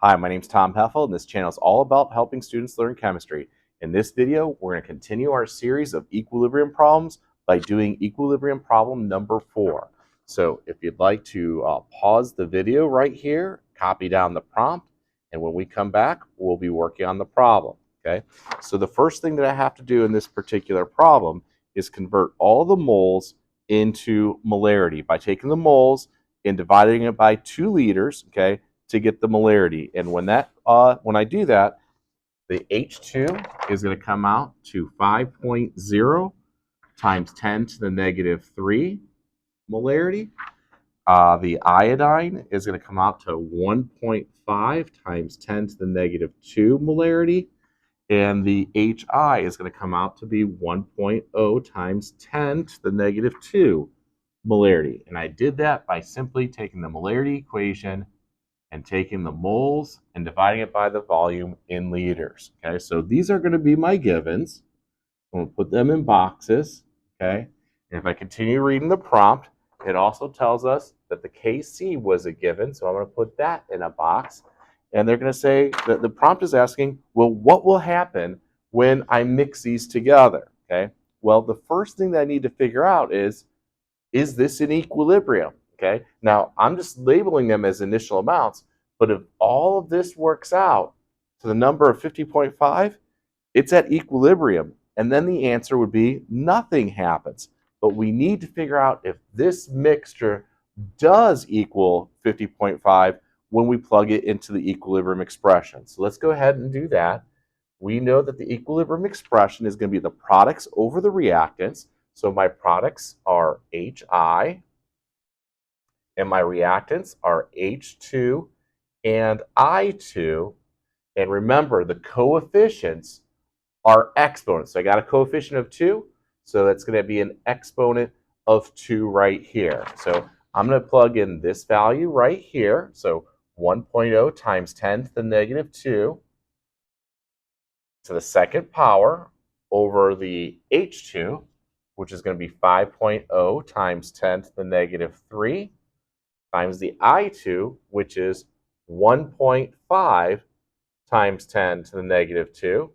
Hi, my name is Tom Heffel, and this channel is all about helping students learn chemistry. In this video, we're going to continue our series of equilibrium problems by doing equilibrium problem number 4. So if you'd like to pause the video right here, copy down the prompt, and when we come back, we'll be working on the problem. Okay. So the first thing that I have to do in this particular problem is convert all the moles into molarity by taking the moles and dividing it by 2 liters, okay, to get the molarity. And when I do that, the H2 is going to come out to 5.0 times 10 to the negative 3 molarity. The iodine is going to come out to 1.5 times 10 to the negative 2 molarity. And the HI is going to come out to be 1.0 times 10 to the negative 2 molarity. And I did that by simply taking the molarity equation and taking the moles and dividing it by the volume in liters. Okay, so these are going to be my givens. I'm going to put them in boxes. Okay, and if I continue reading the prompt, it also tells us that the Kc was a given, so I'm going to put that in a box. And they're going to say that the prompt is asking, well, what will happen when I mix these together? Okay, well, the first thing that I need to figure out is this in equilibrium? Okay, now I'm just labeling them as initial amounts, but if all of this works out to the number of 50.5, it's at equilibrium. And then the answer would be nothing happens. But we need to figure out if this mixture does equal 50.5 when we plug it into the equilibrium expression. So let's go ahead and do that. We know that the equilibrium expression is going to be the products over the reactants. So my products are HI, and my reactants are H2 and I2. And remember, the coefficients are exponents. So I got a coefficient of 2, so that's going to be an exponent of 2 right here. So I'm going to plug in this value right here. So 1.0 times 10 to the negative 2 to the second power over the H2, which is going to be 5.0 times 10 to the negative 3 times the I2, which is 1.5 times 10 to the negative 2.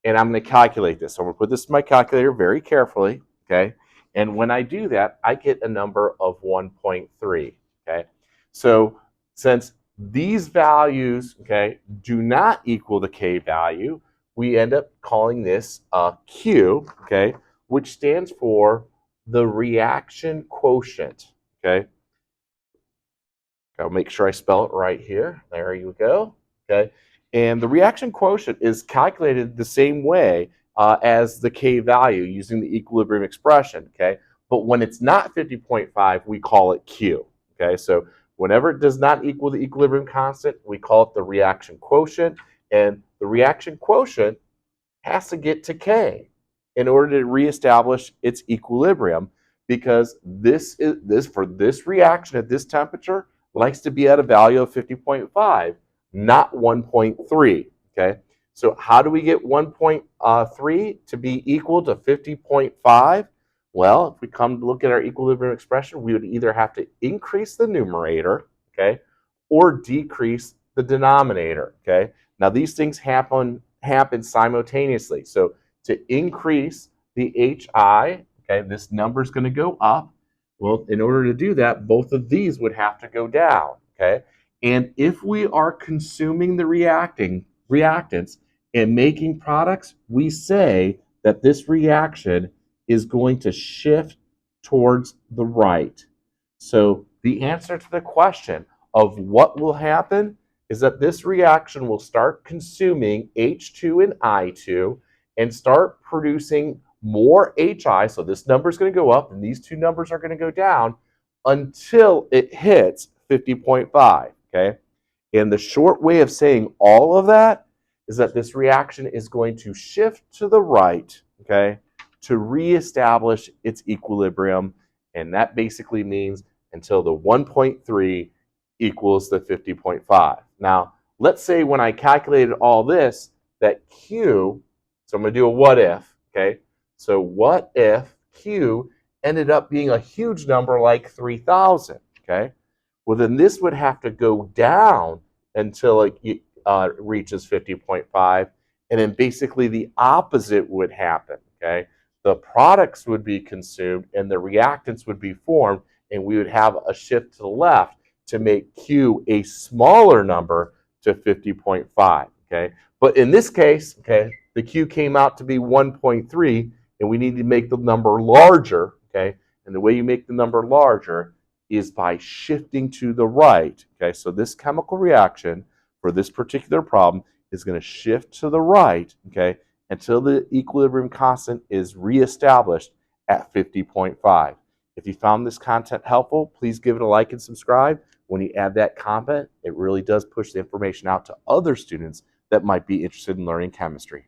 And I'm going to calculate this. So I'm going to put this in my calculator very carefully, okay? And when I do that, I get a number of 1.3, okay? So since these values, okay, do not equal the K value, we end up calling this a Q, okay, which stands for the reaction quotient, okay? I'll make sure I spell it right here. There you go, okay? And the reaction quotient is calculated the same way as the K value using the equilibrium expression, okay? But when it's not 50.5, we call it Q, okay? So whenever it does not equal the equilibrium constant, we call it the reaction quotient, and the reaction quotient has to get to K in order to reestablish its equilibrium, because this for this reaction at this temperature likes to be at a value of 50.5, not 1.3, okay? So how do we get 1.3 to be equal to 50.5? Well, if we come to look at our equilibrium expression, we would either have to increase the numerator, okay, or decrease the denominator, okay? Now these things happen simultaneously. So to increase the HI, okay, this number is going to go up. Well, in order to do that, both of these would have to go down, okay? And if we are consuming the reactants and making products, we say that this reaction is going to shift towards the right. So the answer to the question of what will happen is that this reaction will start consuming H2 and I2 and start producing more HI, so this number is going to go up and these two numbers are going to go down until it hits 50.5, okay? And the short way of saying all of that is that this reaction is going to shift to the right, okay, to reestablish its equilibrium, and that basically means until the 1.3 equals the 50.5. Now, let's say when I calculated all this, that Q, so I'm going to do a what if, okay? So what if Q ended up being a huge number like 3,000, okay? Well, then this would have to go down until it reaches 50.5. And then basically the opposite would happen, okay? The products would be consumed and the reactants would be formed, and we would have a shift to the left to make Q a smaller number to 50.5, okay? But in this case, okay, the Q came out to be 1.3, and we need to make the number larger, okay? And the way you make the number larger is by shifting to the right, okay? So this chemical reaction for this particular problem is going to shift to the right, okay, until the equilibrium constant is reestablished at 50.5. If you found this content helpful, please give it a like and subscribe. When you add that comment, it really does push the information out to other students that might be interested in learning chemistry.